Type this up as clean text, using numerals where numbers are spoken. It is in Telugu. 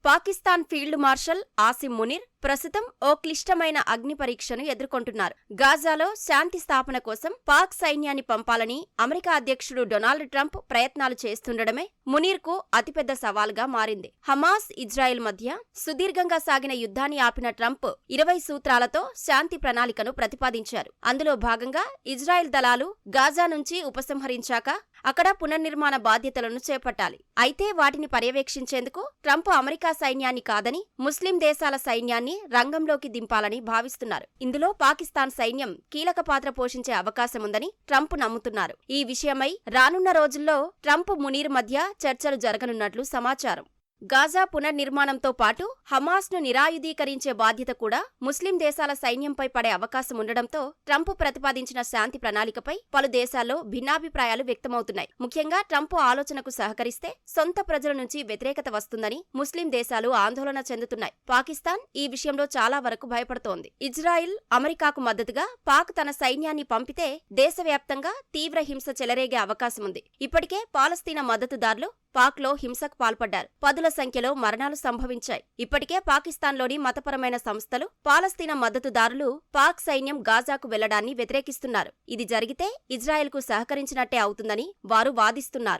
పాకిస్తాన్ ఫీల్డ్ మార్షల్ ఆసిమ్ మునీర్ ప్రస్తుతం ఓ క్లిష్టమైన అగ్ని పరీక్షను ఎదుర్కొంటున్నారు. గాజాలో శాంతి స్థాపన కోసం పాక్ సైన్యాన్ని పంపాలని అమెరికా అధ్యక్షుడు డొనాల్డ్ ట్రంప్ ప్రయత్నాలు చేస్తుండడమే మునీర్కు అతిపెద్ద సవాల్గా మారింది. హమాస్, ఇజ్రాయెల్ మధ్య సుదీర్ఘంగా సాగిన యుద్ధాన్ని ఆపిన ట్రంప్ 20 సూత్రాలతో శాంతి ప్రణాళికను ప్రతిపాదించారు. అందులో భాగంగా ఇజ్రాయెల్ దళాలు గాజా నుంచి ఉపసంహరించాక అక్కడ పునర్నిర్మాణ బాధ్యతలను చేపట్టాలి. అయితే వాటిని పర్యవేక్షించేందుకు ట్రంప్ అమెరికా సైన్యాన్ని కాదని ముస్లిం దేశాల సైన్యాన్ని రంగంలోకి దింపాలని భావిస్తున్నారు. ఇందులో పాకిస్తాన్ సైన్యం కీలక పాత్ర పోషించే అవకాశముందని ట్రంప్ నమ్ముతున్నారు. ఈ విషయమై రానున్న రోజుల్లో ట్రంప్, మునీర్ మధ్య చర్చలు జరగనున్నట్లు సమాచారం. గాజా పునర్నిర్మాణంతో పాటు హమాస్ను నిరాయుధీకరించే బాధ్యత కూడా ముస్లిం దేశాల సైన్యంపై పడే అవకాశం ఉండడంతో ట్రంప్ ప్రతిపాదించిన శాంతి ప్రణాళికపై పలు దేశాల్లో భిన్నాభిప్రాయాలు వ్యక్తమవుతున్నాయి. ముఖ్యంగా ట్రంప్ ఆలోచనకు సహకరిస్తే సొంత ప్రజల నుంచి వ్యతిరేకత వస్తుందని ముస్లిం దేశాలు ఆందోళన చెందుతున్నాయి. పాకిస్తాన్ ఈ విషయంలో చాలా వరకు భయపడుతోంది. ఇజ్రాయిల్, అమెరికాకు మద్దతుగా పాక్ తన సైన్యాన్ని పంపితే దేశవ్యాప్తంగా తీవ్ర హింస చెలరేగే అవకాశముంది. ఇప్పటికే పాలస్తీనా మద్దతుదారులు పాక్లో హింసకు పాల్పడ్డారు. పదుల సంఖ్యలో మరణాలు సంభవించాయి. ఇప్పటికే పాకిస్తాన్లోని మతపరమైన సంస్థలు, పాలస్తీనా మద్దతుదారులు పాక్ సైన్యం గాజాకు వెళ్లడాన్ని వ్యతిరేకిస్తున్నారు. ఇది జరిగితే ఇజ్రాయెల్కు సహకరించినట్టే అవుతుందని వారు వాదిస్తున్నారు.